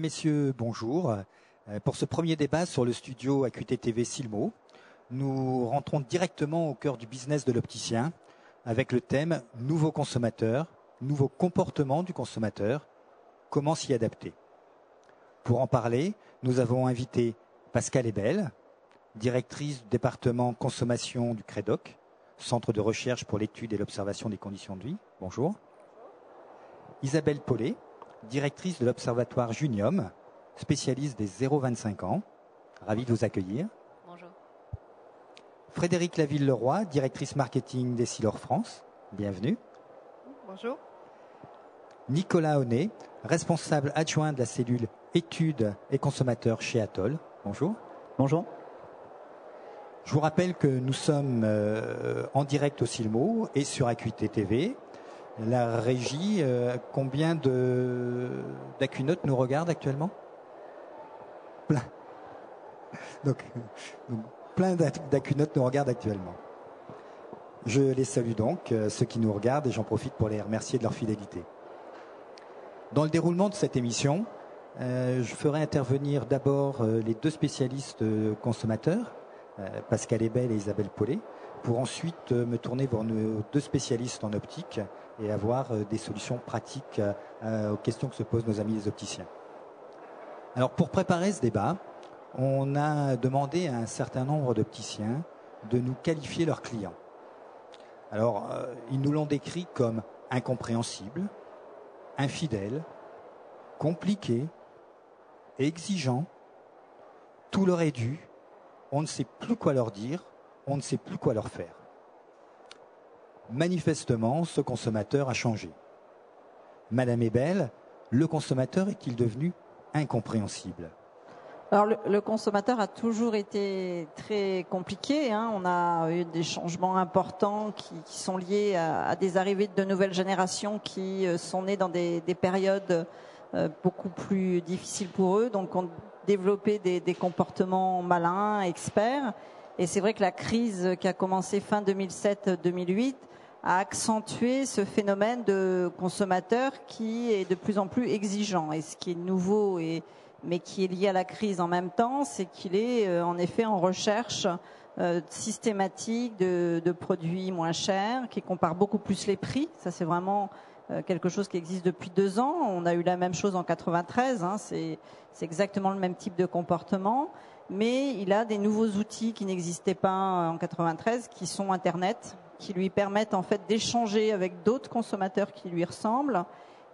messieurs, bonjour. Pour ce premier débat sur le studio Acuité TV Silmo, nous rentrons directement au cœur du business de l'opticien avec le thème « Nouveaux consommateurs, nouveaux comportements du consommateur, comment s'y adapter ?» Pour en parler, nous avons invité Pascale Ebel, directrice du département consommation du CREDOC, Centre de recherche pour l'étude et l'observation des conditions de vie. Bonjour. Isabelle Paulet, directrice de l'Observatoire Junium, spécialiste des 0-25 ans. Ravi de vous accueillir. Bonjour. Frédérique Laville-Leroy, directrice marketing d'Essilor France. Bienvenue. Bonjour. Nicolas Honnet, responsable adjoint de la cellule études et consommateurs chez Atoll. Bonjour. Bonjour. Je vous rappelle que nous sommes en direct au Silmo et sur Acuité TV. La régie, combien d'Acunotes nous regardent actuellement? Plein. Donc, plein d'Acunotes nous regardent actuellement. Je les salue donc, ceux qui nous regardent, et j'en profite pour les remercier de leur fidélité. Dans le déroulement de cette émission, je ferai intervenir d'abord les deux spécialistes consommateurs, Pascale Ebel et Isabelle Paulet, pour ensuite me tourner vers nos deux spécialistes en optique et avoir des solutions pratiques aux questions que se posent nos amis les opticiens. Alors pour préparer ce débat, on a demandé à un certain nombre d'opticiens de nous qualifier leurs clients. Alors ils nous l'ont décrit comme incompréhensible, infidèle, compliqué, exigeant, tout leur est dû, on ne sait plus quoi leur dire, on ne sait plus quoi leur faire. Manifestement, ce consommateur a changé. Madame Ebel, le consommateur est-il devenu incompréhensible? Alors le consommateur a toujours été très compliqué. On a eu des changements importants qui sont liés à des arrivées de nouvelles générations qui sont nées dans des périodes beaucoup plus difficiles pour eux. Donc ont développé des comportements malins, experts. Et c'est vrai que la crise qui a commencé fin 2007-2008 a accentué ce phénomène de consommateur qui est de plus en plus exigeant. Et ce qui est nouveau, mais qui est lié à la crise en même temps, c'est qu'il est en effet en recherche systématique de produits moins chers, qui comparent beaucoup plus les prix. Ça, c'est vraiment quelque chose qui existe depuis 2 ans. On a eu la même chose en 93. C'est exactement le même type de comportement. Mais il a des nouveaux outils qui n'existaient pas en 93, qui sont Internet, qui lui permettent en fait d'échanger avec d'autres consommateurs qui lui ressemblent.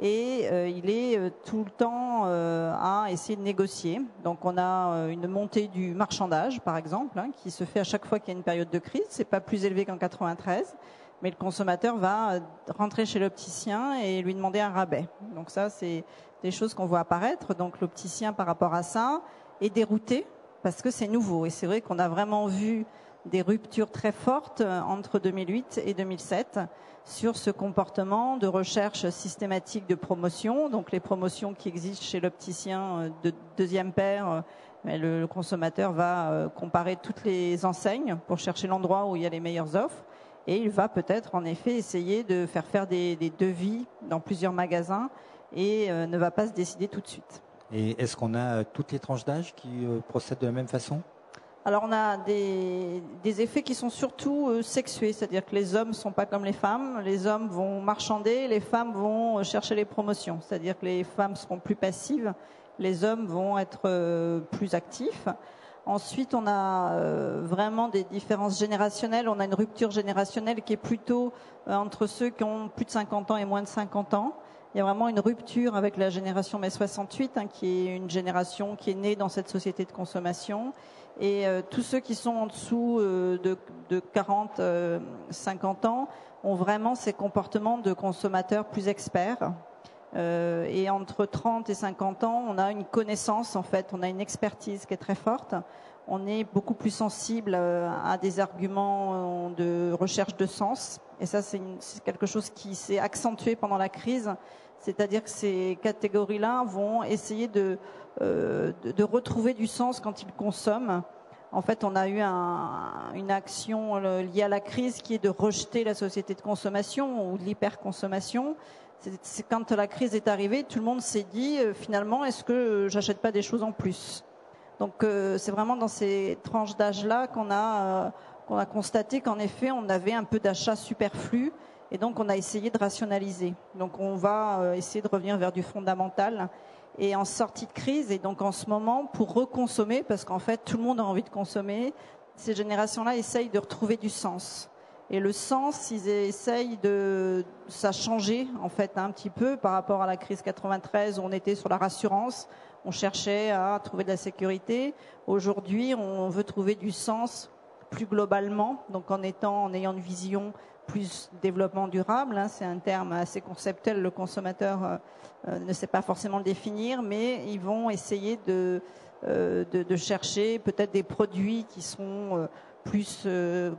Et il est tout le temps à essayer de négocier. Donc on a une montée du marchandage, par exemple, qui se fait à chaque fois qu'il y a une période de crise. C'est pas plus élevé qu'en 93, mais le consommateur va rentrer chez l'opticien et lui demander un rabais. Donc ça, c'est des choses qu'on voit apparaître. Donc l'opticien, par rapport à ça, est dérouté parce que c'est nouveau. Et c'est vrai qu'on a vraiment vu des ruptures très fortes entre 2008 et 2007 sur ce comportement de recherche systématique de promotion. Donc les promotions qui existent chez l'opticien de deuxième paire, le consommateur va comparer toutes les enseignes pour chercher l'endroit où il y a les meilleures offres. Et il va peut-être en effet essayer de faire des devis dans plusieurs magasins et ne va pas se décider tout de suite. Et est-ce qu'on a toutes les tranches d'âge qui procèdent de la même façon? Alors on a des effets qui sont surtout sexués, c'est-à-dire que les hommes ne sont pas comme les femmes. Les hommes vont marchander, les femmes vont chercher les promotions. C'est-à-dire que les femmes seront plus passives, les hommes vont être plus actifs. Ensuite, on a vraiment des différences générationnelles. On a une rupture générationnelle qui est plutôt entre ceux qui ont plus de 50 ans et moins de 50 ans. Il y a vraiment une rupture avec la génération mai 68, qui est une génération qui est née dans cette société de consommation. Et tous ceux qui sont en dessous de 40, 50 ans ont vraiment ces comportements de consommateurs plus experts. Et entre 30 et 50 ans, on a une connaissance, en fait, on a une expertise qui est très forte. On est beaucoup plus sensible à des arguments de recherche de sens. Et ça, c'est quelque chose qui s'est accentué pendant la crise. C'est-à-dire que ces catégories-là vont essayer de retrouver du sens quand ils consomment. En fait, on a eu une action liée à la crise qui est de rejeter la société de consommation ou de l'hyperconsommation. C'est quand la crise est arrivée, tout le monde s'est dit finalement, est-ce que j'achète pas des choses en plus? Donc c'est vraiment dans ces tranches d'âge-là qu'on a constaté qu'en effet, on avait un peu d'achats superflus et donc on a essayé de rationaliser. Donc on va essayer de revenir vers du fondamental et en sortie de crise. Et donc en ce moment, pour reconsommer, parce qu'en fait tout le monde a envie de consommer, ces générations-là essayent de retrouver du sens. Et le sens, ils essayent ça a changé en fait un petit peu par rapport à la crise 93 où on était sur la rassurance, on cherchait à trouver de la sécurité. Aujourd'hui, on veut trouver du sens plus globalement, donc en ayant une vision plus développement durable. C'est un terme assez conceptuel, le consommateur ne sait pas forcément le définir, mais ils vont essayer de chercher peut-être des produits qui sont plus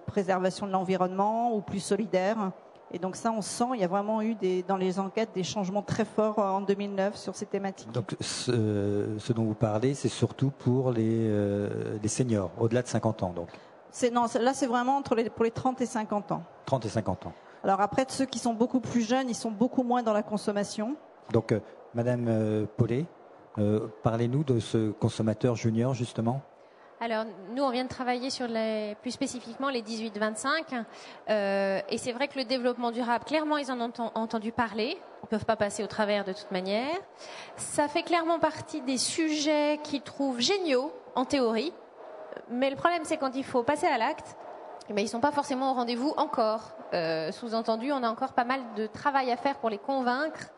préservation de l'environnement ou plus solidaires. Et donc ça, on sent, il y a vraiment eu dans les enquêtes des changements très forts en 2009 sur ces thématiques. Donc ce dont vous parlez, c'est surtout pour les seniors, au-delà de 50 ans donc. Là, c'est vraiment pour les 30 et 50 ans. 30 et 50 ans. Alors après, ceux qui sont beaucoup plus jeunes, ils sont beaucoup moins dans la consommation. Donc, Madame Paulet, parlez-nous de ce consommateur junior, justement. Alors, nous, on vient de travailler sur plus spécifiquement les 18-25. Et c'est vrai que le développement durable, clairement, ils en ont entendu parler. Ils ne peuvent pas passer au travers de toute manière. Ça fait clairement partie des sujets qu'ils trouvent géniaux en théorie. Mais le problème, c'est quand il faut passer à l'acte, ils ne sont pas forcément au rendez-vous encore. Sous-entendu, on a encore pas mal de travail à faire pour les convaincre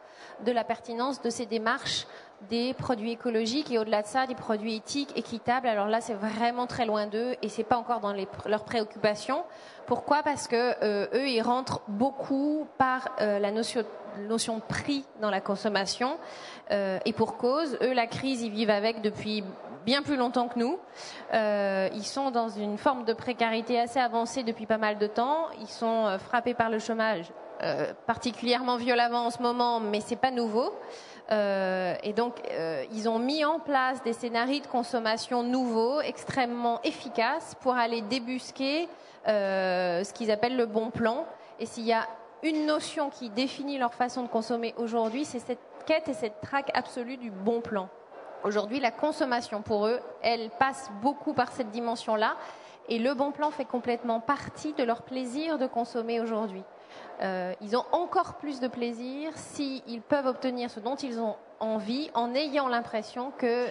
de la pertinence de ces démarches des produits écologiques et au-delà de ça, des produits éthiques, équitables. Alors là, c'est vraiment très loin d'eux et c'est pas encore dans leurs préoccupations. Pourquoi ? Parce que eux, ils rentrent beaucoup par la notion de prix dans la consommation et pour cause. Eux, la crise, ils vivent avec depuis bien plus longtemps que nous. Ils sont dans une forme de précarité assez avancée depuis pas mal de temps. Ils sont frappés par le chômage, particulièrement violemment en ce moment, mais c'est pas nouveau. Et donc, ils ont mis en place des scénarios de consommation nouveaux, extrêmement efficaces, pour aller débusquer ce qu'ils appellent le bon plan. Et s'il y a une notion qui définit leur façon de consommer aujourd'hui, c'est cette quête et cette traque absolue du bon plan. Aujourd'hui, la consommation, pour eux, elle passe beaucoup par cette dimension-là. Et le bon plan fait complètement partie de leur plaisir de consommer aujourd'hui. Ils ont encore plus de plaisir s'ils peuvent obtenir ce dont ils ont envie en ayant l'impression que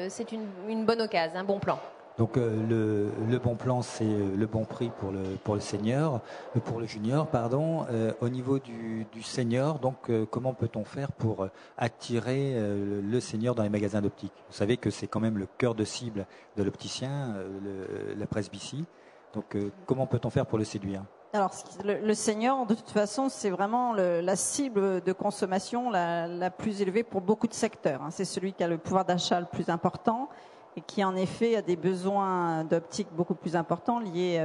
c'est une bonne occasion, un bon plan. Donc le bon plan, c'est le bon prix pour le senior, pour le junior, pardon. Au niveau du senior, donc comment peut-on faire pour attirer le senior dans les magasins d'optique ? Vous savez que c'est quand même le cœur de cible de l'opticien, la presbytie. Donc comment peut-on faire pour le séduire ? Alors, le senior, de toute façon, c'est vraiment la cible de consommation la plus élevée pour beaucoup de secteurs. C'est celui qui a le pouvoir d'achat le plus important et qui, en effet, a des besoins d'optique beaucoup plus importants liés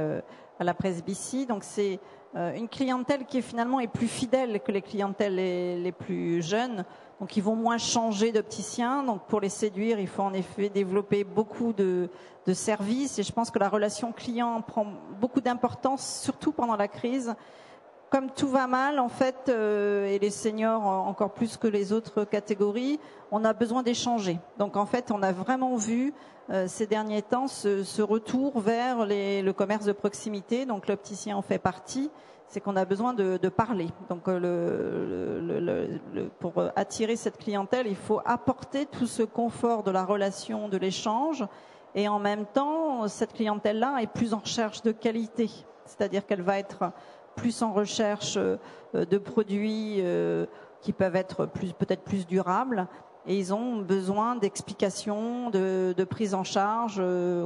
à la presbytie. Donc, c'est une clientèle qui, finalement, est plus fidèle que les clientèles les plus jeunes. Donc, ils vont moins changer d'opticien. Donc, pour les séduire, il faut en effet développer beaucoup de services. Et je pense que la relation client prend beaucoup d'importance, surtout pendant la crise. Comme tout va mal, en fait, et les seniors encore plus que les autres catégories, on a besoin d'échanger. Donc, en fait, on a vraiment vu ces derniers temps ce retour vers le commerce de proximité. Donc, l'opticien en fait partie. C'est qu'on a besoin de parler. Donc, pour attirer cette clientèle, il faut apporter tout ce confort de la relation, de l'échange. Et en même temps, cette clientèle-là est plus en recherche de qualité. C'est-à-dire qu'elle va être plus en recherche de produits qui peuvent être peut-être plus durables. Et ils ont besoin d'explications, de prise en charge,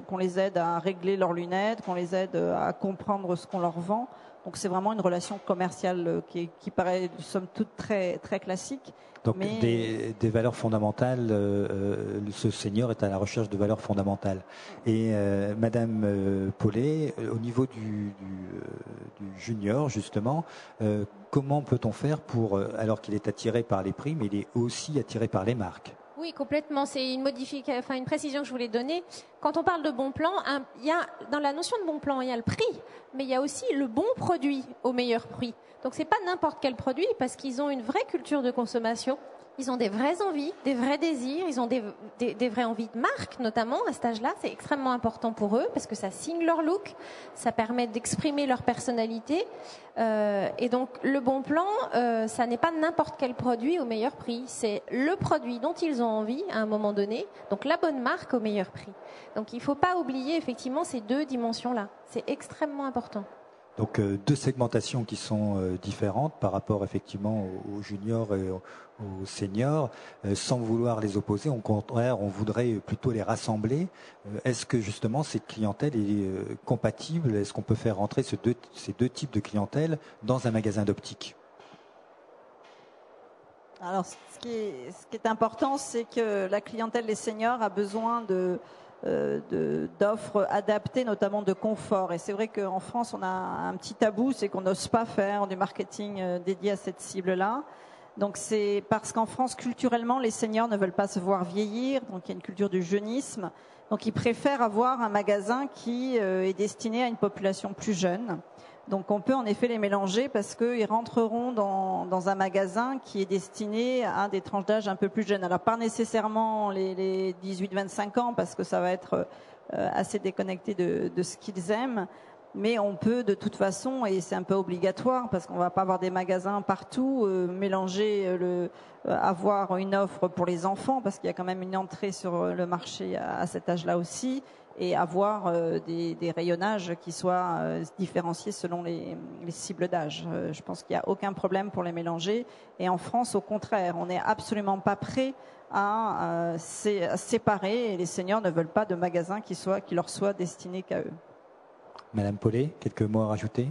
qu'on les aide à régler leurs lunettes, qu'on les aide à comprendre ce qu'on leur vend. Donc c'est vraiment une relation commerciale qui paraît, somme toute, très, très classique. Donc des valeurs fondamentales, ce senior est à la recherche de valeurs fondamentales. Et Madame Paulet, au niveau du junior, justement, comment peut-on faire pour, alors qu'il est attiré par les prix, mais il est aussi attiré par les marques ? Oui, complètement. C'est une une précision que je voulais donner. Quand on parle de bon plan, dans la notion de bon plan, il y a le prix, mais il y a aussi le bon produit au meilleur prix. Donc c'est pas n'importe quel produit, parce qu'ils ont une vraie culture de consommation. Ils ont des vraies envies, des vrais désirs, ils ont des vraies envies de marque, notamment à cet âge-là. C'est extrêmement important pour eux parce que ça signe leur look, ça permet d'exprimer leur personnalité. Et donc le bon plan, ça n'est pas n'importe quel produit au meilleur prix. C'est le produit dont ils ont envie à un moment donné, donc la bonne marque au meilleur prix. Donc il ne faut pas oublier effectivement ces deux dimensions-là. C'est extrêmement important. Donc deux segmentations qui sont différentes par rapport effectivement aux juniors et aux seniors, sans vouloir les opposer. Au contraire, on voudrait plutôt les rassembler. Est-ce que justement cette clientèle est compatible? Est-ce qu'on peut faire rentrer ces deux types de clientèle dans un magasin d'optique? Alors, ce qui est important, c'est que la clientèle des seniors a besoin d'offres adaptées, notamment de confort. Et c'est vrai qu'en France, on a un petit tabou, c'est qu'on n'ose pas faire du marketing dédié à cette cible-là. Donc c'est parce qu'en France, culturellement, les seniors ne veulent pas se voir vieillir, donc il y a une culture du jeunisme. Donc ils préfèrent avoir un magasin qui est destiné à une population plus jeune. Donc on peut en effet les mélanger parce qu'ils rentreront dans un magasin qui est destiné à des tranches d'âge un peu plus jeunes. Alors pas nécessairement les 18-25 ans parce que ça va être assez déconnecté de ce qu'ils aiment. Mais on peut de toute façon, et c'est un peu obligatoire parce qu'on ne va pas avoir des magasins partout, avoir une offre pour les enfants parce qu'il y a quand même une entrée sur le marché à cet âge-là aussi, et avoir des rayonnages qui soient différenciés selon les cibles d'âge. Je pense qu'il n'y a aucun problème pour les mélanger. Et en France, au contraire, on n'est absolument pas prêt à séparer, et les seniors ne veulent pas de magasins qui leur soient destinés qu'à eux. Madame Paulet, quelques mots à rajouter?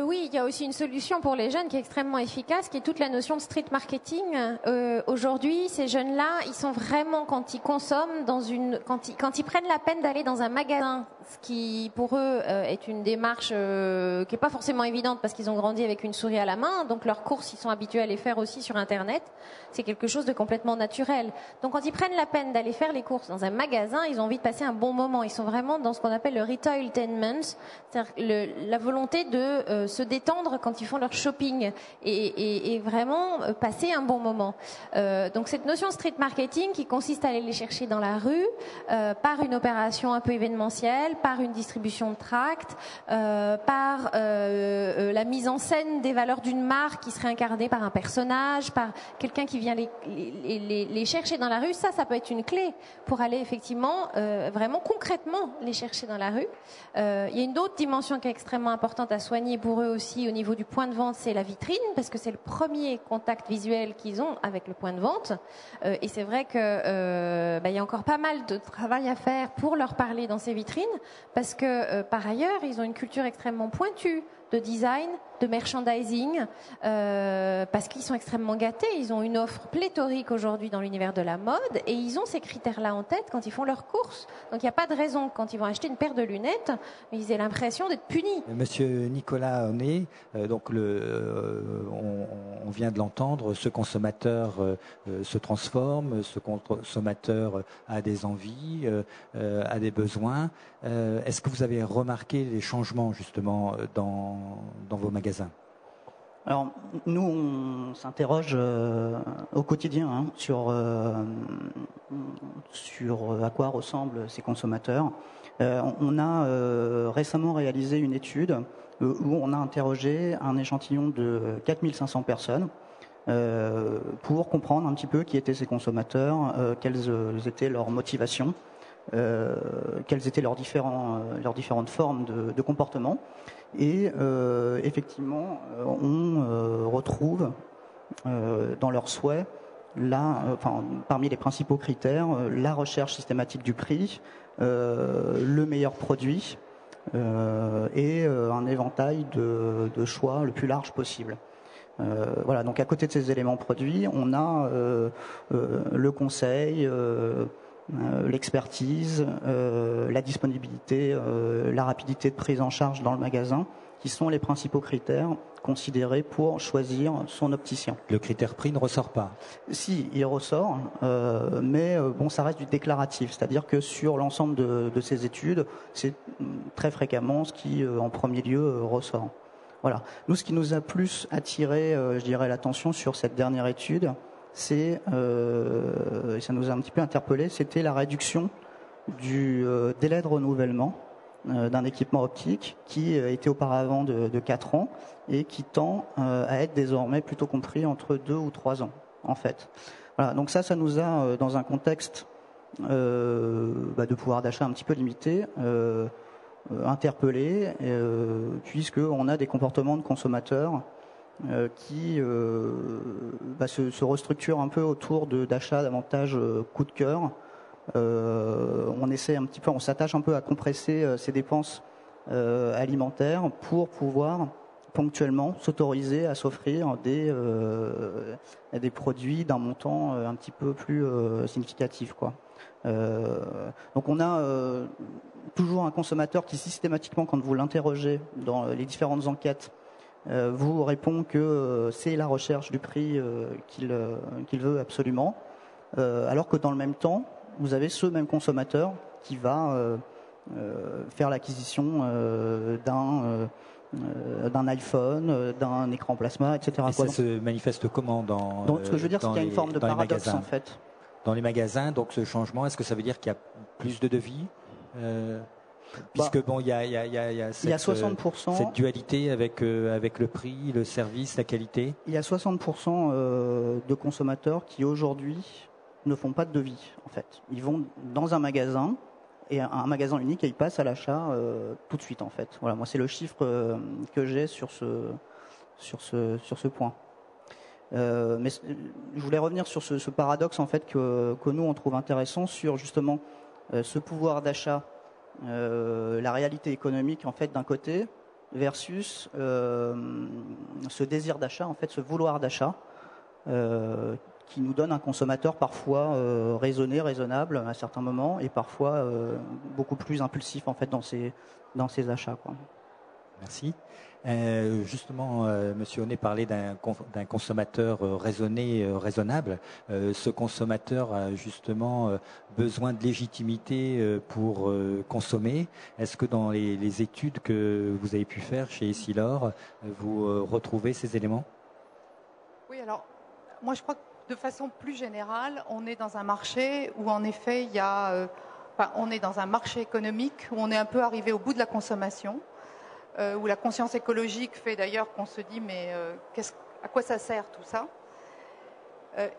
Oui, il y a aussi une solution pour les jeunes qui est extrêmement efficace, qui est toute la notion de street marketing. Aujourd'hui, ces jeunes-là, ils sont vraiment, quand ils consomment, quand ils prennent la peine d'aller dans un magasin, ce qui pour eux est une démarche qui n'est pas forcément évidente parce qu'ils ont grandi avec une souris à la main, donc leurs courses, ils sont habitués à les faire aussi sur Internet. C'est quelque chose de complètement naturel. Donc quand ils prennent la peine d'aller faire les courses dans un magasin, ils ont envie de passer un bon moment. Ils sont vraiment dans ce qu'on appelle le retailtainment, c'est-à-dire la volonté de se détendre quand ils font leur shopping et vraiment passer un bon moment. Donc cette notion de street marketing qui consiste à aller les chercher dans la rue par une opération un peu événementielle, par une distribution de tracts, par la mise en scène des valeurs d'une marque qui serait incarnée par un personnage, par quelqu'un qui vient les chercher dans la rue. Ça peut être une clé pour aller effectivement vraiment concrètement les chercher dans la rue. Il y a une autre dimension qui est extrêmement importante à soigner pour eux aussi au niveau du point de vente, c'est la vitrine, parce que c'est le premier contact visuel qu'ils ont avec le point de vente. Et c'est vrai que il y a encore pas mal de travail à faire pour leur parler dans ces vitrines, parce que par ailleurs, ils ont une culture extrêmement pointue de design, de merchandising, parce qu'ils sont extrêmement gâtés. Ils ont une offre pléthorique aujourd'hui dans l'univers de la mode et ils ont ces critères-là en tête quand ils font leurs courses. Donc il n'y a pas de raison que quand ils vont acheter une paire de lunettes, ils aient l'impression d'être punis. Monsieur Nicolas Honnet, donc on vient de l'entendre, ce consommateur se transforme, ce consommateur a des envies, a des besoins. Est-ce que vous avez remarqué les changements justement dans vos magasins? Alors, nous, on s'interroge au quotidien sur à quoi ressemblent ces consommateurs. On a récemment réalisé une étude où on a interrogé un échantillon de 4500 personnes pour comprendre un petit peu qui étaient ces consommateurs, quelles étaient leurs motivations, quelles étaient leurs différentes formes de comportement. Et effectivement, on retrouve dans leurs souhaits, parmi les principaux critères, la recherche systématique du prix, le meilleur produit et un éventail de choix le plus large possible. Voilà, donc à côté de ces éléments produits, on a le conseil, l'expertise, la disponibilité, la rapidité de prise en charge dans le magasin, qui sont les principaux critères considérés pour choisir son opticien. Le critère prix ne ressort pas. Si, il ressort, mais bon, ça reste du déclaratif, c'est-à-dire que sur l'ensemble de ces études, c'est très fréquemment ce qui, en premier lieu, ressort. Voilà. Nous, ce qui nous a plus attiré, je dirais, l'attention sur cette dernière étude, c'est, et ça nous a un petit peu interpellé, c'était la réduction du délai de renouvellement d'un équipement optique qui était auparavant de 4 ans et qui tend à être désormais plutôt compris entre 2 ou 3 ans, en fait. Voilà, donc ça nous a, dans un contexte de pouvoir d'achat un petit peu limité, interpellé, puisqu'on a des comportements de consommateurs qui se restructurent un peu autour d'achats davantage coup de cœur. On s'attache un peu à compresser ses dépenses alimentaires pour pouvoir ponctuellement s'autoriser à s'offrir des produits d'un montant un petit peu plus significatif, quoi. Donc on a toujours un consommateur qui systématiquement, quand vous l'interrogez dans les différentes enquêtes, vous répond que c'est la recherche du prix qu'il veut absolument, alors que dans le même temps, vous avez ce même consommateur qui va faire l'acquisition d'un iPhone, d'un écran plasma, etc. Et ça se manifeste comment donc ce que je veux dire, c'est qu'il y a une forme de paradoxe en fait. Dans les magasins, donc ce changement, est-ce que ça veut dire qu'il y a plus de devis puisque bon, il y a cette, 60%, cette dualité avec le prix, le service, la qualité. Il y a 60% de consommateurs qui aujourd'hui ne font pas de devis, en fait. Ils vont dans un magasin, et un magasin unique, et ils passent à l'achat tout de suite, en fait. Voilà, moi, c'est le chiffre que j'ai sur ce point. Mais je voulais revenir sur ce paradoxe, en fait, que nous, on trouve intéressant sur, justement, ce pouvoir d'achat, la réalité économique, en fait, d'un côté, versus ce désir d'achat, en fait, ce vouloir d'achat, qui nous donne un consommateur parfois raisonnable à certains moments et parfois beaucoup plus impulsif en fait dans ses achats, quoi. Merci. Justement, Monsieur Honnet parlait d'un consommateur raisonnable. Ce consommateur a justement besoin de légitimité pour consommer. Est-ce que dans les études que vous avez pu faire chez Essilor, vous retrouvez ces éléments? Oui, alors moi je crois que de façon plus générale, on est dans un marché où en effet il y a, on est dans un marché économique où on est un peu arrivé au bout de la consommation, où la conscience écologique fait d'ailleurs qu'on se dit mais à quoi ça sert tout ça,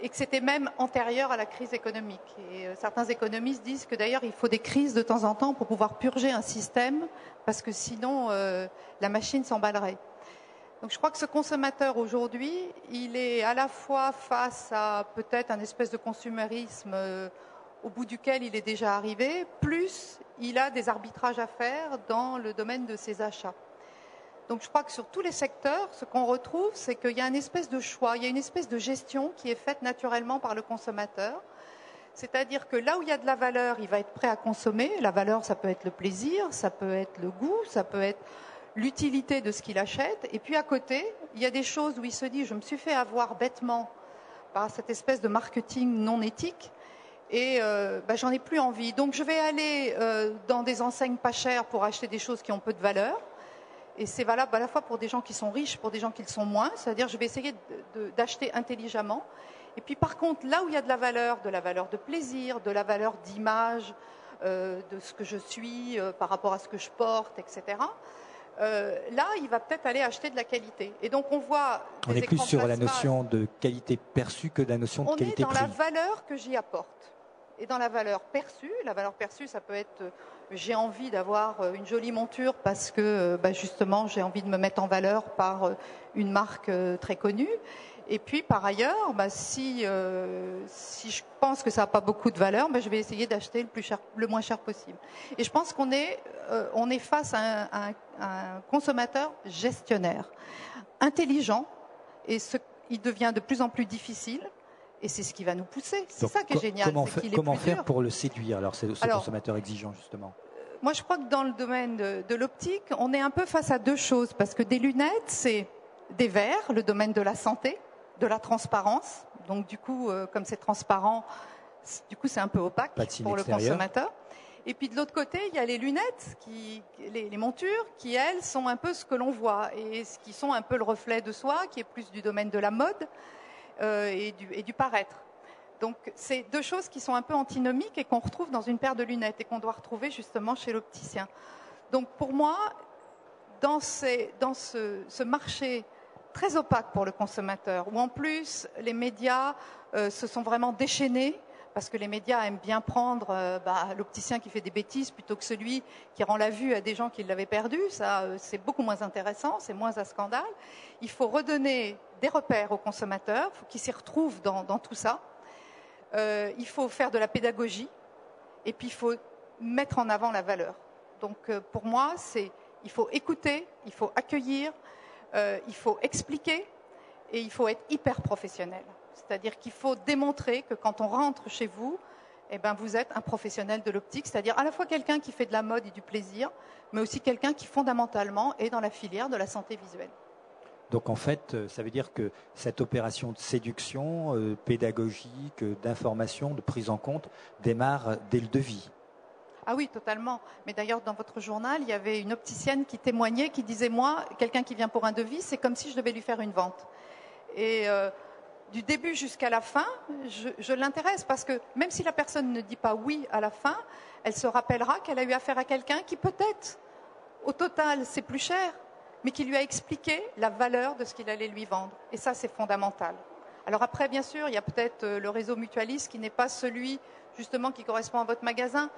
et que c'était même antérieur à la crise économique. Et certains économistes disent que d'ailleurs il faut des crises de temps en temps pour pouvoir purger un système parce que sinon la machine s'emballerait. Donc je crois que ce consommateur aujourd'hui, il est à la fois face à peut-être un espèce de consumérisme au bout duquel il est déjà arrivé, plus il a des arbitrages à faire dans le domaine de ses achats. Donc je crois que sur tous les secteurs, ce qu'on retrouve, c'est qu'il y a une espèce de choix, il y a une espèce de gestion qui est faite naturellement par le consommateur. C'est-à-dire que là où il y a de la valeur, il va être prêt à consommer. La valeur, ça peut être le plaisir, ça peut être le goût, ça peut être l'utilité de ce qu'il achète. Et puis à côté, il y a des choses où il se dit, je me suis fait avoir bêtement par cette espèce de marketing non éthique et j'en ai plus envie. Donc je vais aller dans des enseignes pas chères pour acheter des choses qui ont peu de valeur. Et c'est valable à la fois pour des gens qui sont riches, pour des gens qui le sont moins. C'est-à-dire je vais essayer d'acheter intelligemment. Et puis par contre, là où il y a de la valeur de plaisir, de la valeur d'image, de ce que je suis par rapport à ce que je porte, etc., là, il va peut-être aller acheter de la qualité. Et donc, on voit. On est plus sur la notion de qualité perçue que de la notion de qualité prix. On est dans la valeur que j'y apporte. Et dans la valeur perçue, ça peut être j'ai envie d'avoir une jolie monture parce que justement, j'ai envie de me mettre en valeur par une marque très connue. Et puis, par ailleurs, si je pense que ça n'a pas beaucoup de valeur, je vais essayer d'acheter le moins cher possible. Et je pense qu'on est face à un consommateur gestionnaire, intelligent, et il devient de plus en plus difficile. Et c'est ce qui va nous pousser. C'est ça qui est génial. Comment faire pour le séduire, alors, ce consommateur exigeant, justement? Moi, je crois que dans le domaine de l'optique, on est un peu face à deux choses, parce que des lunettes, c'est des verres, le domaine de la santé, de la transparence. Donc, du coup, comme c'est transparent, du coup, c'est un peu opaque pour le consommateur. Et puis, de l'autre côté, il y a les lunettes, les montures, qui, elles, sont un peu ce que l'on voit, et qui sont un peu le reflet de soi, qui est plus du domaine de la mode et du paraître. Donc, c'est deux choses qui sont un peu antinomiques et qu'on retrouve dans une paire de lunettes et qu'on doit retrouver justement chez l'opticien. Donc, pour moi, dans ce marché très opaque pour le consommateur, où en plus les médias se sont vraiment déchaînés, parce que les médias aiment bien prendre l'opticien qui fait des bêtises plutôt que celui qui rend la vue à des gens qui l'avaient perdu. Ça, c'est beaucoup moins intéressant, c'est moins un scandale. Il faut redonner des repères aux consommateurs, il faut qu'ils s'y retrouvent dans tout ça. Il faut faire de la pédagogie et puis il faut mettre en avant la valeur. Donc pour moi, il faut écouter, il faut accueillir, il faut expliquer et il faut être hyper professionnel. C'est-à-dire qu'il faut démontrer que quand on rentre chez vous, eh ben, vous êtes un professionnel de l'optique, c'est-à-dire à la fois quelqu'un qui fait de la mode et du plaisir, mais aussi quelqu'un qui fondamentalement est dans la filière de la santé visuelle. Donc en fait, ça veut dire que cette opération de séduction, pédagogique, d'information, de prise en compte, démarre dès le devis. Ah oui, totalement. Mais d'ailleurs, dans votre journal, il y avait une opticienne qui témoignait, qui disait, moi, quelqu'un qui vient pour un devis, c'est comme si je devais lui faire une vente. Et du début jusqu'à la fin, je l'intéresse parce que même si la personne ne dit pas oui à la fin, elle se rappellera qu'elle a eu affaire à quelqu'un qui peut-être, au total, c'est plus cher, mais qui lui a expliqué la valeur de ce qu'il allait lui vendre. Et ça, c'est fondamental. Alors après, bien sûr, il y a peut-être le réseau mutualiste qui n'est pas celui, justement, qui correspond à votre magasin,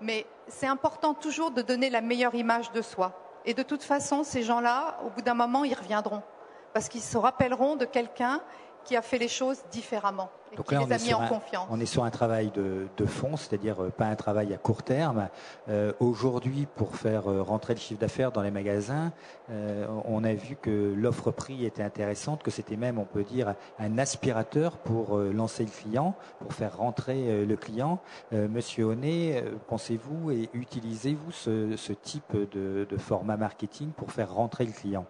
mais c'est important toujours de donner la meilleure image de soi. Et de toute façon, ces gens-là, au bout d'un moment, ils reviendront, parce qu'ils se rappelleront de quelqu'un qui a fait les choses différemment et donc qui là, les a mis en confiance. On est sur un travail de fond, c'est-à-dire pas un travail à court terme. Aujourd'hui, pour faire rentrer le chiffre d'affaires dans les magasins, on a vu que l'offre prix était intéressante, que c'était même, on peut dire, un aspirateur pour lancer le client, pour faire rentrer le client. Monsieur Honnet, pensez-vous et utilisez-vous ce type de format marketing pour faire rentrer le client ?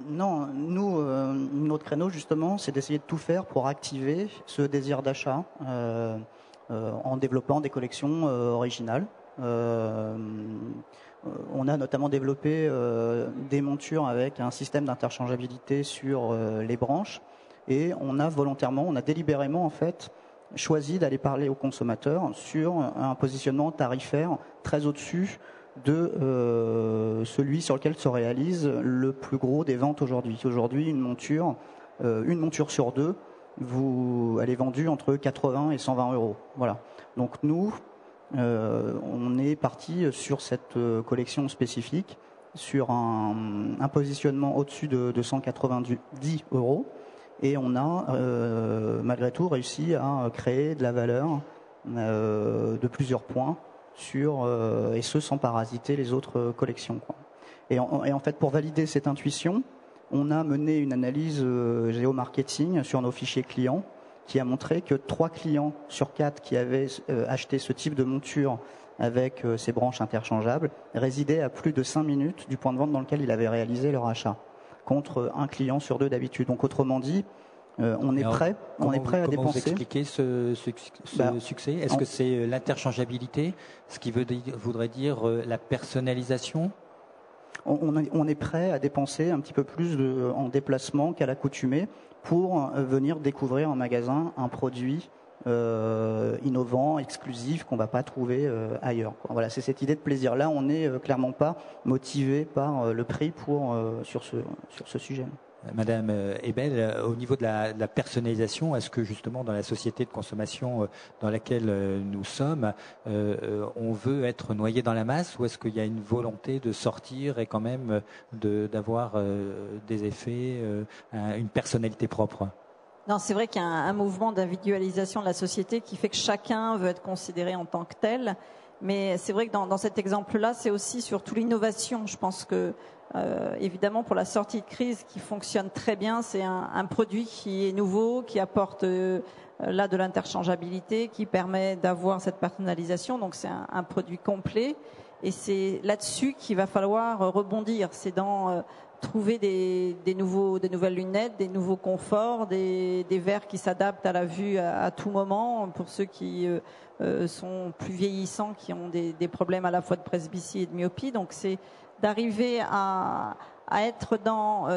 Non, nous, notre créneau justement, c'est d'essayer de tout faire pour activer ce désir d'achat en développant des collections originales. On a notamment développé des montures avec un système d'interchangeabilité sur les branches et on a délibérément en fait choisi d'aller parler aux consommateurs sur un positionnement tarifaire très au-dessus de celui sur lequel se réalise le plus gros des ventes aujourd'hui. Aujourd'hui, une monture sur deux, elle est vendue entre 80 et 120 euros. Voilà. Donc nous, on est parti sur cette collection spécifique, sur un positionnement au-dessus de 190 euros, et on a malgré tout réussi à créer de la valeur de plusieurs points. Et ce sans parasiter les autres collections, quoi. Et en fait, pour valider cette intuition, on a mené une analyse géomarketing sur nos fichiers clients qui a montré que 3 clients sur 4 qui avaient acheté ce type de monture avec ces branches interchangeables résidaient à plus de 5 minutes du point de vente dans lequel ils avaient réalisé leur achat, contre 1 client sur 2 d'habitude. Donc autrement dit, on est prêt à dépenser. Comment vous expliquez ce succès ? Est-ce que c'est l'interchangeabilité, ce qui voudrait dire la personnalisation ? On est prêt à dépenser un petit peu plus en déplacement qu'à l'accoutumée pour venir découvrir en magasin un produit innovant, exclusif, qu'on ne va pas trouver ailleurs. Voilà, c'est cette idée de plaisir. Là, on n'est clairement pas motivé par le prix sur ce sujet. Madame Ebel, au niveau de la personnalisation, est-ce que justement dans la société de consommation dans laquelle nous sommes, on veut être noyé dans la masse, ou est-ce qu'il y a une volonté de sortir et quand même d'avoir des effets, une personnalité propre ? Non, c'est vrai qu'il y a un mouvement d'individualisation de la société qui fait que chacun veut être considéré en tant que tel. Mais c'est vrai que dans cet exemple-là, c'est aussi surtout l'innovation. Je pense que, évidemment, pour la sortie de crise qui fonctionne très bien, c'est un produit qui est nouveau, qui apporte là de l'interchangeabilité qui permet d'avoir cette personnalisation. Donc c'est un produit complet et c'est là-dessus qu'il va falloir rebondir. C'est dans trouver des nouvelles lunettes, des nouveaux conforts, des verres qui s'adaptent à la vue à tout moment pour ceux qui sont plus vieillissants, qui ont des problèmes à la fois de presbytie et de myopie. Donc c'est d'arriver à être dans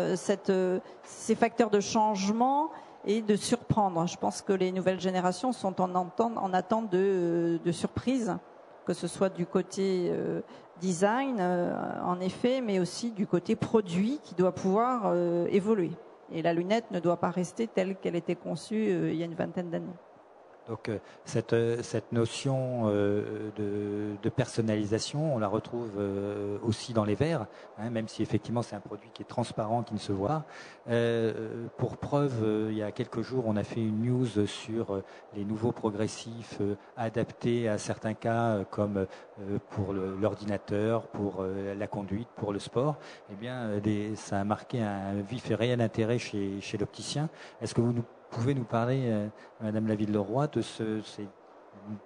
ces facteurs de changement et de surprendre. Je pense que les nouvelles générations sont en attente de surprises, que ce soit du côté design, en effet, mais aussi du côté produit qui doit pouvoir évoluer. Et la lunette ne doit pas rester telle qu'elle était conçue il y a une vingtaine d'années. Donc cette notion de personnalisation, on la retrouve aussi dans les verres, hein, même si effectivement c'est un produit qui est transparent, qui ne se voit. Pour preuve, il y a quelques jours, on a fait une news sur les nouveaux progressifs adaptés à certains cas, comme pour l'ordinateur, pour la conduite, pour le sport. Eh bien, ça a marqué un vif et réel intérêt chez l'opticien. Est-ce que vous pouvez nous parler, Madame Laville-Leroy, de ces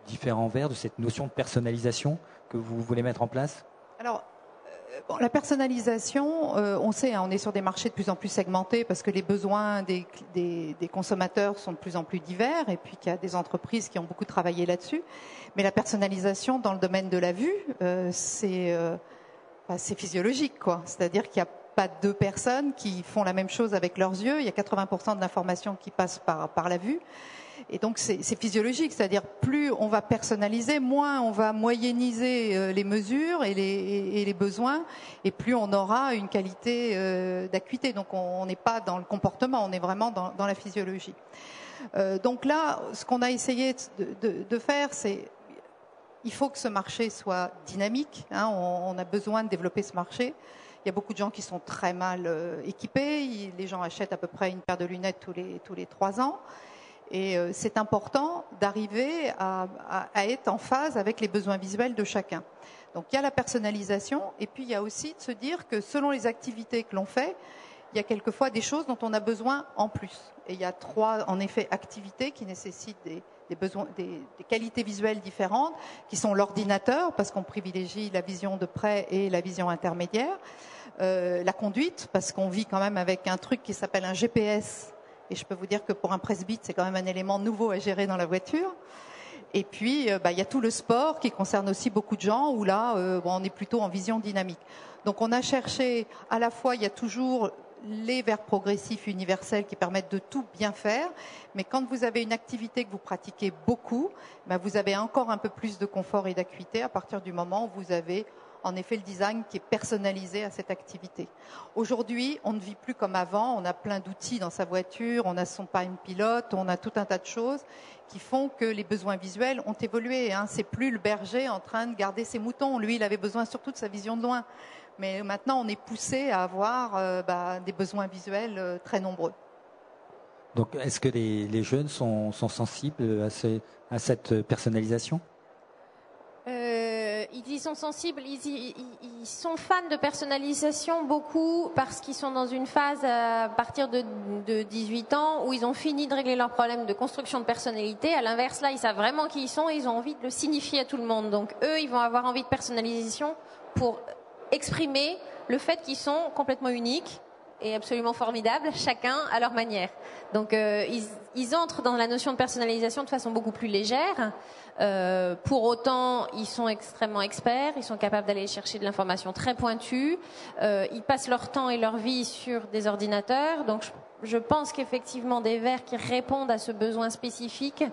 différents verres, de cette notion de personnalisation que vous voulez mettre en place? Alors, la personnalisation, on sait, hein, on est sur des marchés de plus en plus segmentés parce que les besoins des consommateurs sont de plus en plus divers et puis qu'il y a des entreprises qui ont beaucoup travaillé là-dessus. Mais la personnalisation dans le domaine de la vue, c'est physiologique, quoi. C'est-à-dire qu'il y a pas deux personnes qui font la même chose avec leurs yeux. Il y a 80% de l'information qui passe par la vue. Et donc, c'est physiologique. C'est-à-dire, plus on va personnaliser, moins on va moyenniser les mesures et les besoins, et plus on aura une qualité d'acuité. Donc, on n'est pas dans le comportement, on est vraiment dans la physiologie. Donc là, ce qu'on a essayé de faire, c'est il faut que ce marché soit dynamique. Hein, on a besoin de développer ce marché. Il y a beaucoup de gens qui sont très mal équipés. Les gens achètent à peu près une paire de lunettes tous les 3 ans. Et c'est important d'arriver à être en phase avec les besoins visuels de chacun. Donc il y a la personnalisation et puis il y a aussi de se dire que selon les activités que l'on fait, il y a quelquefois des choses dont on a besoin en plus. Et il y a 3, en effet, activités qui nécessitent des qualités visuelles différentes, qui sont l'ordinateur, parce qu'on privilégie la vision de près et la vision intermédiaire, la conduite, parce qu'on vit quand même avec un truc qui s'appelle un GPS, et je peux vous dire que pour un presbyte, c'est quand même un élément nouveau à gérer dans la voiture. Et puis, il y a tout le sport qui concerne aussi beaucoup de gens, où là, on est plutôt en vision dynamique. Donc on a cherché, à la fois, il y a toujours les verres progressifs universels qui permettent de tout bien faire, mais quand vous avez une activité que vous pratiquez beaucoup, vous avez encore un peu plus de confort et d'acuité à partir du moment où vous avez en effet le design qui est personnalisé à cette activité. Aujourd'hui, on ne vit plus comme avant, on a plein d'outils dans sa voiture, on a son Palm Pilot, on a tout un tas de choses qui font que les besoins visuels ont évolué. Hein. C'est plus le berger en train de garder ses moutons, lui il avait besoin surtout de sa vision de loin. Mais maintenant, on est poussé à avoir des besoins visuels très nombreux. Donc, est-ce que les jeunes sont sensibles à cette personnalisation ? Ils y sont sensibles, ils sont fans de personnalisation beaucoup parce qu'ils sont dans une phase à partir de 18 ans où ils ont fini de régler leurs problèmes de construction de personnalité. À l'inverse, là, ils savent vraiment qui ils sont et ils ont envie de le signifier à tout le monde. Donc, eux, ils vont avoir envie de personnalisation pour exprimer le fait qu'ils sont complètement uniques et absolument formidables, chacun à leur manière. Donc ils entrent dans la notion de personnalisation de façon beaucoup plus légère. Pour autant, ils sont extrêmement experts, ils sont capables d'aller chercher de l'information très pointue. Ils passent leur temps et leur vie sur des ordinateurs. Donc je pense qu'effectivement des verres qui répondent à ce besoin spécifique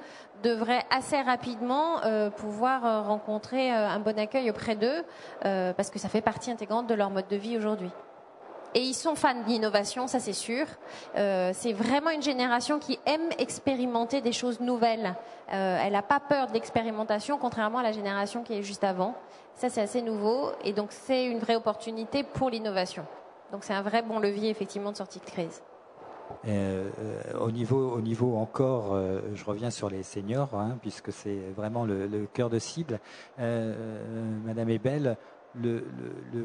devraient assez rapidement pouvoir rencontrer un bon accueil auprès d'eux parce que ça fait partie intégrante de leur mode de vie aujourd'hui. Et ils sont fans d'innovation, ça c'est sûr. C'est vraiment une génération qui aime expérimenter des choses nouvelles. Elle n'a pas peur de l'expérimentation, contrairement à la génération qui est juste avant. Ça c'est assez nouveau et donc c'est une vraie opportunité pour l'innovation. Donc c'est un vrai bon levier effectivement de sortie de crise. Au niveau encore, je reviens sur les seniors, hein, puisque c'est vraiment le cœur de cible. Madame Ebel, le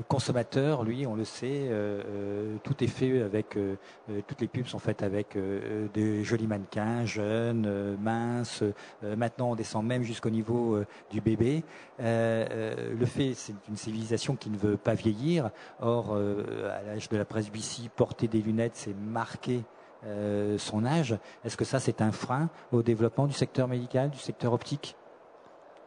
consommateur, lui, on le sait, tout est fait avec, toutes les pubs sont faites avec des jolis mannequins, jeunes, minces. Maintenant, on descend même jusqu'au niveau du bébé. Le fait, c'est une civilisation qui ne veut pas vieillir. Or, à l'âge de la presbytie, porter des lunettes, c'est marquer son âge. Est-ce que ça, c'est un frein au développement du secteur médical, du secteur optique ?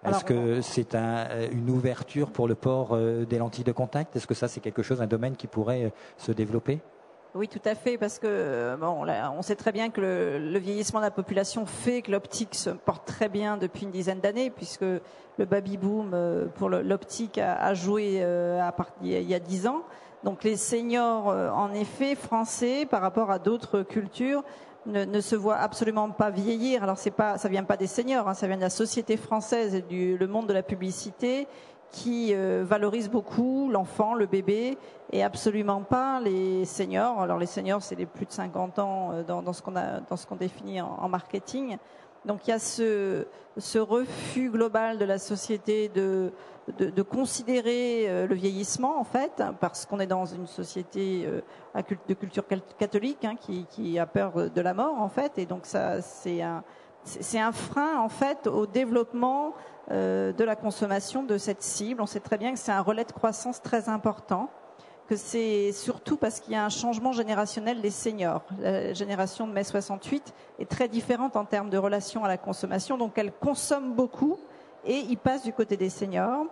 Est-ce que c'est une ouverture pour le port des lentilles de contact? Est-ce que ça, c'est quelque chose, un domaine qui pourrait se développer? Oui, tout à fait, parce que on sait très bien que le vieillissement de la population fait que l'optique se porte très bien depuis une dizaine d'années, puisque le baby-boom pour l'optique a joué il y a 10 ans. Donc les seniors, en effet, français, par rapport à d'autres cultures, ne se voit absolument pas vieillir. Alors ça vient pas des seniors, hein, ça vient de la société française et le monde de la publicité qui valorise beaucoup l'enfant, le bébé, et absolument pas les seniors. Alors les seniors, c'est les plus de 50 ans dans ce qu'on définit en marketing. Donc il y a ce refus global de la société de considérer le vieillissement, en fait, parce qu'on est dans une société de culture catholique, hein, qui a peur de la mort, en fait, et donc ça c'est un frein, en fait, au développement de la consommation de cette cible. On sait très bien que c'est un relais de croissance très important, que c'est surtout parce qu'il y a un changement générationnel des seniors. La génération de mai 68 est très différente en termes de relation à la consommation, donc elle consomme beaucoup et ils passent du côté des seniors.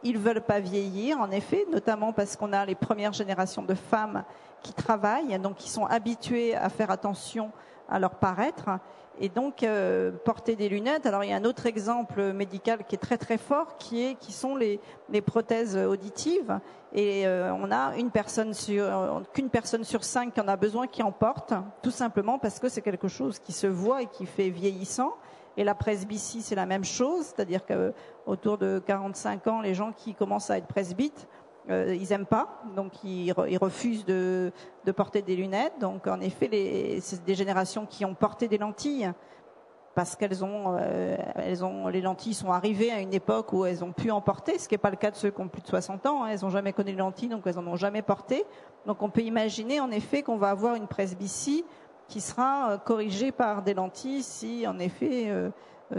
Ils veulent pas vieillir, en effet, notamment parce qu'on a les premières générations de femmes qui travaillent, donc qui sont habituées à faire attention à leur paraître. Et donc porter des lunettes. Alors il y a un autre exemple médical qui est très très fort, qui sont les prothèses auditives. Et on a qu'une personne sur 5 qui en a besoin qui en porte, tout simplement parce que c'est quelque chose qui se voit et qui fait vieillissant. Et la presbytie, c'est la même chose, c'est-à-dire qu'autour de 45 ans, les gens qui commencent à être presbytes, ils aiment pas, donc ils refusent de porter des lunettes. Donc en effet, c'est des générations qui ont porté des lentilles parce les lentilles sont arrivées à une époque où elles ont pu en porter, ce qui n'est pas le cas de ceux qui ont plus de 60 ans. Hein. Elles n'ont jamais connu les lentilles, donc elles en ont jamais porté. Donc on peut imaginer en effet qu'on va avoir une presbytie qui sera corrigée par des lentilles si en effet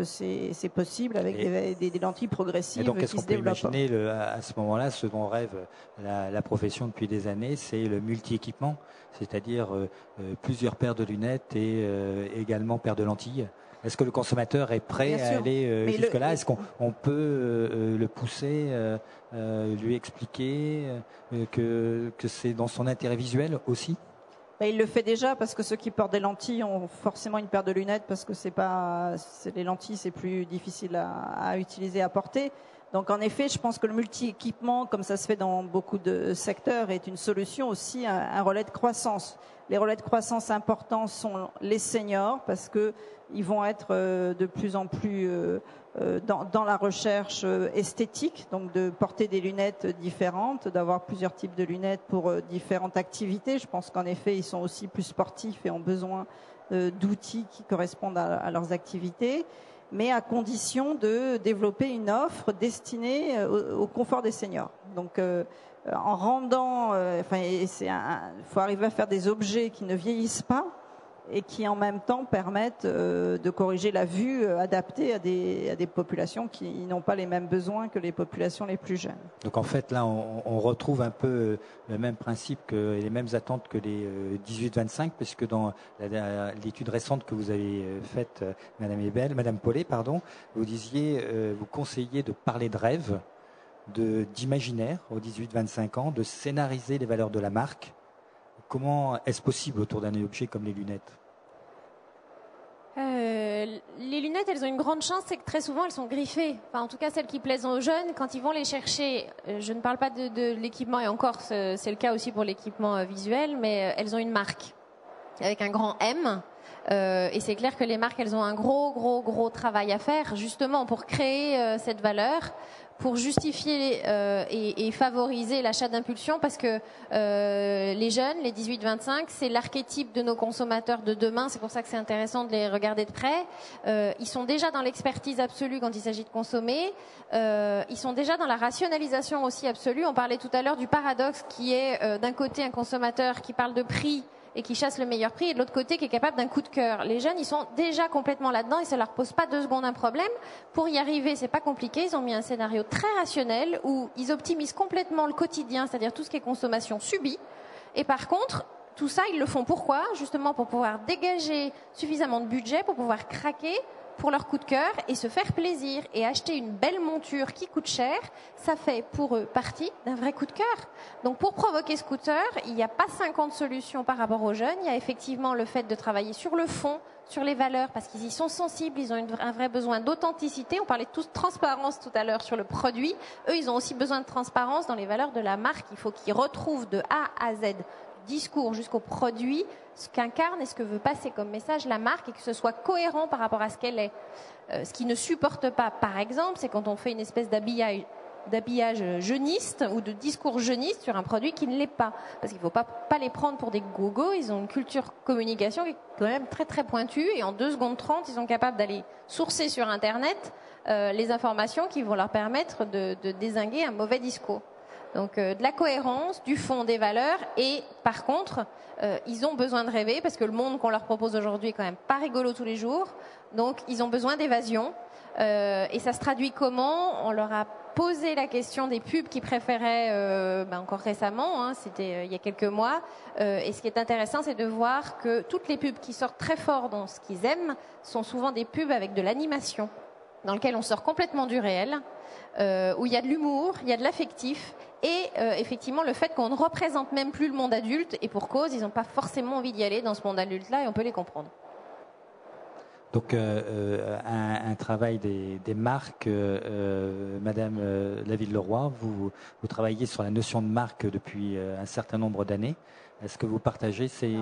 c'est possible avec des lentilles progressives. Et donc, est-ce qui qu'on se peut développent. imaginer à ce moment-là, ce dont rêve la profession depuis des années, c'est le multi-équipement, c'est-à-dire plusieurs paires de lunettes et également paires de lentilles. Est-ce que le consommateur est prêt à aller jusque-là? Est-ce qu'on peut le pousser, lui expliquer que c'est dans son intérêt visuel aussi? Il le fait déjà parce que ceux qui portent des lentilles ont forcément une paire de lunettes parce que les lentilles c'est plus difficile à utiliser, à porter. Donc en effet, je pense que le multi-équipement, comme ça se fait dans beaucoup de secteurs, est une solution aussi, un relais de croissance. Les relais de croissance importants sont les seniors parce que ils vont être de plus en plus dans la recherche esthétique, donc de porter des lunettes différentes, d'avoir plusieurs types de lunettes pour différentes activités. Je pense qu'en effet, ils sont aussi plus sportifs et ont besoin d'outils qui correspondent à leurs activités, mais à condition de développer une offre destinée au confort des seniors. Donc en rendant, faut arriver à faire des objets qui ne vieillissent pas et qui en même temps permettent de corriger la vue adaptée à des populations qui n'ont pas les mêmes besoins que les populations les plus jeunes. Donc en fait là on retrouve un peu le même principe et les mêmes attentes que les 18-25, puisque dans l'étude récente que vous avez faite, Madame Paulet, vous disiez, vous conseillez de parler de rêve, d'imaginaire aux 18-25 ans, de scénariser les valeurs de la marque. Comment est-ce possible autour d'un objet comme les lunettes? Les lunettes, elles ont une grande chance, c'est que très souvent, elles sont griffées. Enfin, en tout cas, celles qui plaisent aux jeunes, quand ils vont les chercher, je ne parle pas de l'équipement, et encore, c'est le cas aussi pour l'équipement visuel, mais elles ont une marque avec un grand M. Et c'est clair que les marques, elles ont un gros travail à faire, justement pour créer cette valeur, pour justifier et favoriser l'achat d'impulsion, parce que les jeunes, les 18-25, c'est l'archétype de nos consommateurs de demain. C'est pour ça que c'est intéressant de les regarder de près. Ils sont déjà dans l'expertise absolue quand il s'agit de consommer. Ils sont déjà dans la rationalisation aussi absolue. On parlait tout à l'heure du paradoxe qui est d'un côté un consommateur qui parle de prix et qui chasse le meilleur prix, et de l'autre côté qui est capable d'un coup de cœur. Les jeunes, ils sont déjà complètement là-dedans et ça leur pose pas 2 secondes un problème. Pour y arriver, c'est pas compliqué. Ils ont mis un scénario très rationnel où ils optimisent complètement le quotidien, c'est-à-dire tout ce qui est consommation subie. Et par contre, tout ça, ils le font pourquoi? Justement pour pouvoir dégager suffisamment de budget pour pouvoir craquer pour leur coup de cœur et se faire plaisir, et acheter une belle monture qui coûte cher, ça fait pour eux partie d'un vrai coup de cœur. Donc pour provoquer ce coup de cœur, il n'y a pas 50 solutions par rapport aux jeunes. Il y a effectivement le fait de travailler sur le fond, sur les valeurs, parce qu'ils y sont sensibles, ils ont un vrai besoin d'authenticité. On parlait tous de transparence tout à l'heure sur le produit. Eux, ils ont aussi besoin de transparence dans les valeurs de la marque. Il faut qu'ils retrouvent de A à Z, discours jusqu'au produit, ce qu'incarne et ce que veut passer comme message la marque, et que ce soit cohérent par rapport à ce qu'elle est. Ce qui ne supporte pas, par exemple, c'est quand on fait une espèce d'habillage jeuniste ou de discours jeuniste sur un produit qui ne l'est pas. Parce qu'il ne faut pas les prendre pour des gogos. Ils ont une culture communication qui est quand même très pointue, et en 2 secondes 30, ils sont capables d'aller sourcer sur Internet les informations qui vont leur permettre de dézinguer un mauvais discours. Donc de la cohérence, du fond, des valeurs, et par contre, ils ont besoin de rêver, parce que le monde qu'on leur propose aujourd'hui est quand même pas rigolo tous les jours. Donc ils ont besoin d'évasion, et ça se traduit comment? On leur a posé la question des pubs qu'ils préféraient encore récemment, c'était il y a quelques mois, et ce qui est intéressant, c'est de voir que toutes les pubs qui sortent très fort dans ce qu'ils aiment sont souvent des pubs avec de l'animation, dans lequel on sort complètement du réel, où il y a de l'humour, il y a de l'affectif, et effectivement le fait qu'on ne représente même plus le monde adulte, et pour cause, ils n'ont pas forcément envie d'y aller dans ce monde adulte-là, et on peut les comprendre. Donc un travail des marques, Madame Laville-Leroy, vous travaillez sur la notion de marque depuis un certain nombre d'années. Est-ce que vous partagez ces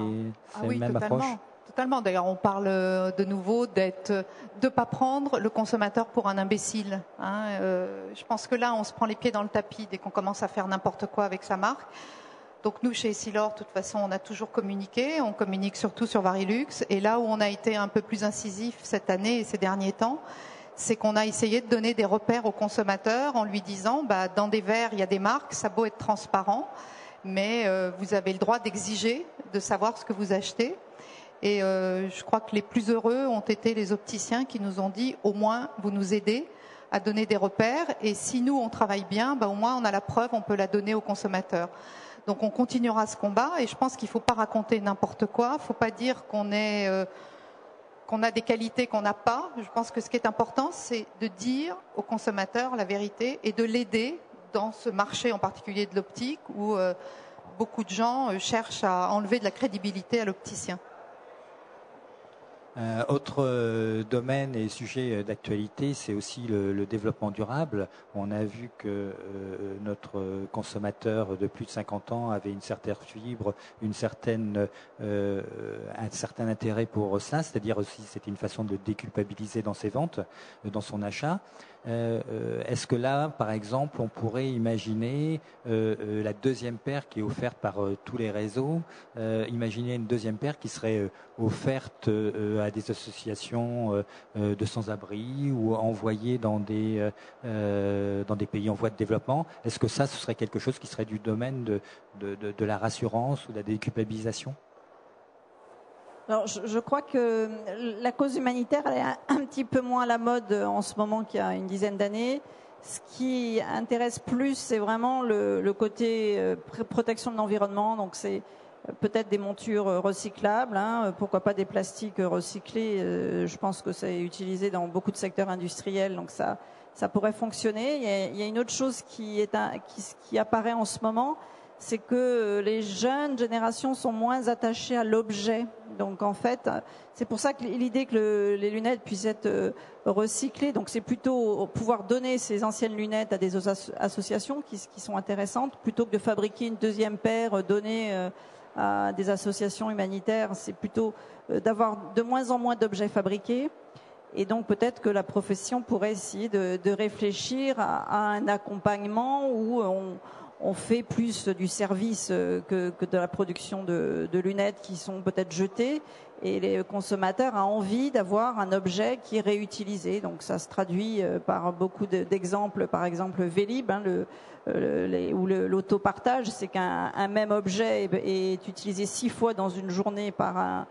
mêmes approches? Totalement. D'ailleurs, on parle de nouveau de pas prendre le consommateur pour un imbécile. Je pense que là, on se prend les pieds dans le tapis dès qu'on commence à faire n'importe quoi avec sa marque. Donc nous, chez Essilor, de toute façon, on a toujours communiqué. On communique surtout sur Varilux. Et là où on a été un peu plus incisif cette année et ces derniers temps, c'est qu'on a essayé de donner des repères au consommateur en lui disant, dans des verres, il y a des marques, ça a beau être transparent, mais vous avez le droit d'exiger de savoir ce que vous achetez. Et je crois que les plus heureux ont été les opticiens qui nous ont dit, au moins, vous nous aidez à donner des repères. Et si nous, on travaille bien, au moins, on a la preuve, on peut la donner aux consommateurs. Donc, on continuera ce combat. Et je pense qu'il ne faut pas raconter n'importe quoi. Il ne faut pas dire qu'on a des qualités qu'on n'a pas. Je pense que ce qui est important, c'est de dire au consommateur la vérité et de l'aider dans ce marché, en particulier de l'optique, où beaucoup de gens cherchent à enlever de la crédibilité à l'opticien. Autre domaine et sujet d'actualité, c'est aussi le développement durable. On a vu que notre consommateur de plus de 50 ans avait une certaine fibre, un certain intérêt pour cela, c'est-à-dire aussi c'était une façon de déculpabiliser dans ses ventes, dans son achat. Est-ce que là, par exemple, on pourrait imaginer la deuxième paire qui est offerte par tous les réseaux, imaginer une deuxième paire qui serait offerte à des associations de sans-abri ou envoyée dans des pays en voie de développement? Est-ce que ça, ce serait quelque chose qui serait du domaine de la rassurance ou de la déculpabilisation? Alors, je crois que la cause humanitaire, elle est un petit peu moins à la mode en ce moment qu'il y a une dizaine d'années. Ce qui intéresse plus, c'est vraiment le côté protection de l'environnement. Donc, c'est peut-être des montures recyclables, pourquoi pas des plastiques recyclés. Je pense que c'est utilisé dans beaucoup de secteurs industriels, donc ça pourrait fonctionner. Il y a une autre chose qui apparaît en ce moment, c'est que les jeunes générations sont moins attachées à l'objet. Donc en fait, c'est pour ça que l'idée que les lunettes puissent être recyclées, donc c'est plutôt pouvoir donner ces anciennes lunettes à des associations qui sont intéressantes, plutôt que de fabriquer une deuxième paire, donner à des associations humanitaires, c'est plutôt d'avoir de moins en moins d'objets fabriqués. Et donc peut-être que la profession pourrait essayer de réfléchir à un accompagnement où on fait plus du service que de la production de lunettes qui sont peut-être jetées. Et les consommateurs ont envie d'avoir un objet qui est réutilisé. Donc ça se traduit par beaucoup d'exemples. Par exemple, Vélib, ou l'autopartage, c'est qu'un même objet est utilisé 6 fois dans une journée par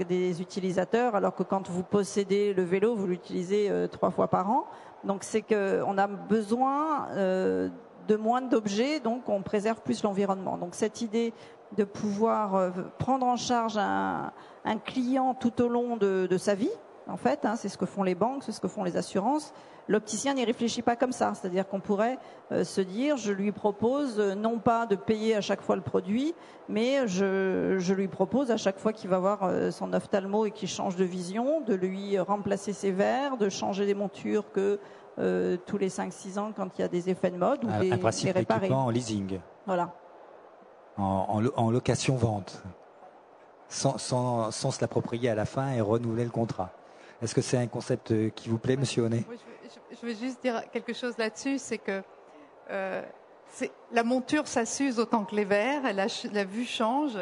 des utilisateurs, alors que quand vous possédez le vélo, vous l'utilisez 3 fois par an. Donc c'est qu'on a besoin de moins d'objets, donc on préserve plus l'environnement. Donc cette idée de pouvoir prendre en charge un client tout au long de sa vie, en fait, c'est ce que font les banques, c'est ce que font les assurances. L'opticien n'y réfléchit pas comme ça, c'est-à-dire qu'on pourrait se dire, je lui propose non pas de payer à chaque fois le produit, mais je lui propose à chaque fois qu'il va voir son ophtalmo et qu'il change de vision, de lui remplacer ses verres, de changer des montures que tous les 5-6 ans quand il y a des effets de mode, ou un principe les réparer. d'équipement en leasing. Voilà. En location-vente, sans se l'approprier à la fin et renouveler le contrat. Est-ce que c'est un concept qui vous plaît, Monsieur Honnet? Je veux juste dire quelque chose là-dessus, c'est que la monture, ça s'use autant que les verres, la vue change,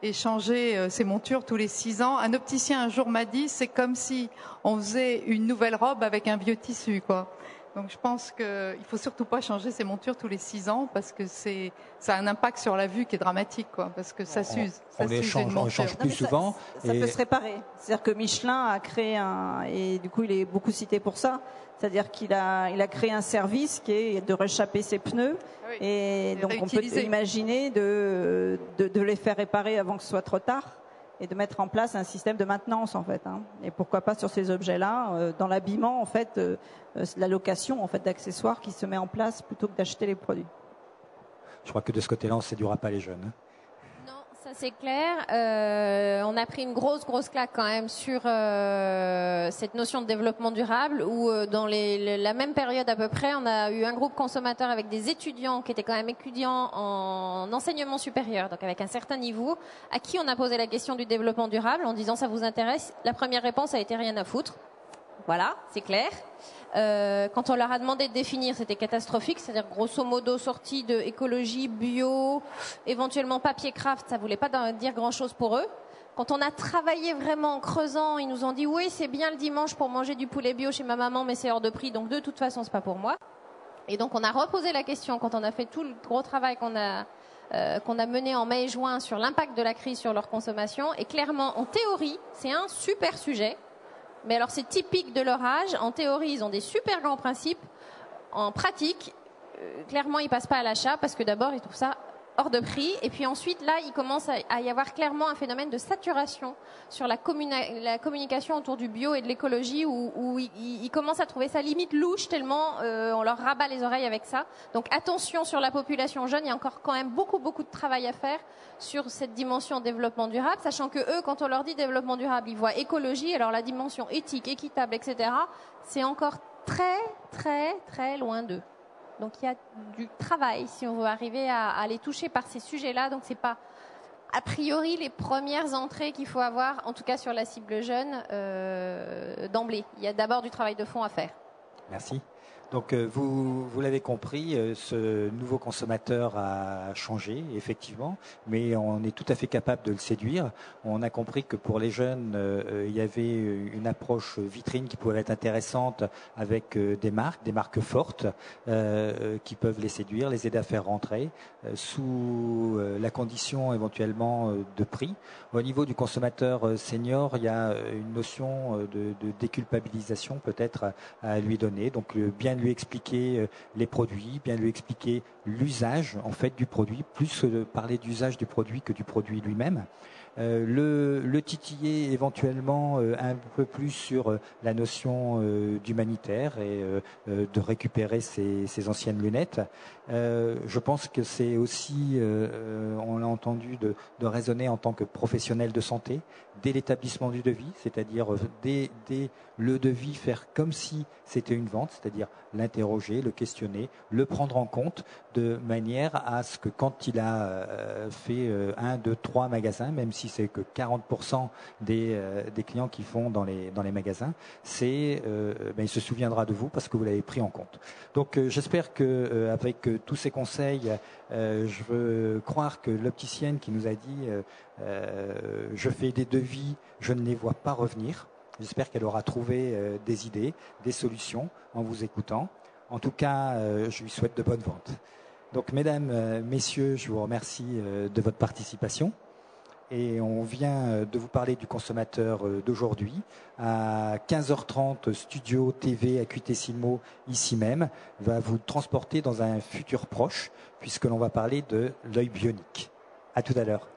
et changer ses montures tous les 6 ans. Un opticien un jour m'a dit, c'est comme si on faisait une nouvelle robe avec un vieux tissu, quoi. Donc je pense qu'il ne faut surtout pas changer ses montures tous les 6 ans parce que ça a un impact sur la vue qui est dramatique, quoi, parce que ça s'use. On change plus souvent. Ça peut se réparer. C'est-à-dire que Michelin a créé et du coup il est beaucoup cité pour ça. C'est-à-dire qu'il a créé un service qui est de rechapper ses pneus. Oui. Et donc on peut imaginer de les faire réparer avant que ce soit trop tard, et de mettre en place un système de maintenance, en fait. Et pourquoi pas sur ces objets-là, dans l'habillement, en fait, la location, en fait, d'accessoires qui se met en place plutôt que d'acheter les produits. Je crois que de ce côté-là, on ne séduira pas les jeunes. Non, ça c'est clair. On a pris une grosse claque quand même sur cette notion de développement durable, où dans la même période à peu près, on a eu un groupe consommateur avec des étudiants qui étaient quand même étudiants en enseignement supérieur, donc avec un certain niveau, à qui on a posé la question du développement durable en disant ça vous intéresse. La première réponse a été rien à foutre. Voilà, c'est clair. Quand on leur a demandé de définir, c'était catastrophique, c'est-à-dire grosso modo sortie de écologie, bio, éventuellement papier craft, ça voulait pas dire grand-chose pour eux. Quand on a travaillé vraiment en creusant, ils nous ont dit oui, c'est bien le dimanche pour manger du poulet bio chez ma maman, mais c'est hors de prix, donc de toute façon c'est pas pour moi. Et donc on a reposé la question quand on a fait tout le gros travail qu'on a mené en mai et juin sur l'impact de la crise sur leur consommation. Et clairement, en théorie, c'est un super sujet. Mais alors c'est typique de leur âge. En théorie, ils ont des super grands principes. En pratique, clairement, ils passent pas à l'achat parce que d'abord, ils trouvent ça hors de prix. Et puis ensuite, là, il commence à y avoir clairement un phénomène de saturation sur la communication autour du bio et de l'écologie, où ils commencent à trouver ça limite louche tellement on leur rabat les oreilles avec ça. Donc attention sur la population jeune, il y a encore quand même beaucoup de travail à faire sur cette dimension développement durable, sachant que eux, quand on leur dit développement durable, ils voient écologie, alors la dimension éthique, équitable, etc., c'est encore très loin d'eux. Donc il y a du travail si on veut arriver à les toucher par ces sujets-là. Donc c'est pas a priori les premières entrées qu'il faut avoir, en tout cas sur la cible jeune, d'emblée. Il y a d'abord du travail de fond à faire. Merci. Donc vous l'avez compris, ce nouveau consommateur a changé, effectivement, mais on est tout à fait capable de le séduire. On a compris que pour les jeunes, il y avait une approche vitrine qui pouvait être intéressante avec des marques fortes qui peuvent les séduire, les aider à faire rentrer, sous la condition éventuellement de prix. Au niveau du consommateur senior, il y a une notion de déculpabilisation peut-être à lui donner, donc bien lui expliquer les produits, bien lui expliquer l'usage en fait du produit, plus parler d'usage du produit que du produit lui-même. Le titiller éventuellement un peu plus sur la notion d'humanitaire et de récupérer ses anciennes lunettes. Je pense que c'est aussi, on l'a entendu, de raisonner en tant que professionnel de santé, dès l'établissement du devis, c'est-à-dire dès le devis faire comme si c'était une vente, c'est-à-dire l'interroger, le questionner, le prendre en compte de manière à ce que quand il a fait 1, 2, 3 magasins, même si c'est que 40% des clients qui font dans les magasins, il se souviendra de vous parce que vous l'avez pris en compte. Donc j'espère que avec tous ces conseils, je veux croire que l'opticienne qui nous a dit je fais des devis, je ne les vois pas revenir. J'espère qu'elle aura trouvé des idées, des solutions en vous écoutant. En tout cas, je lui souhaite de bonnes ventes. Donc, mesdames, messieurs, je vous remercie de votre participation. Et on vient de vous parler du consommateur d'aujourd'hui. À 15h30, Studio TV Acuité Silmo, ici même, va vous transporter dans un futur proche, puisque l'on va parler de l'œil bionique. À tout à l'heure.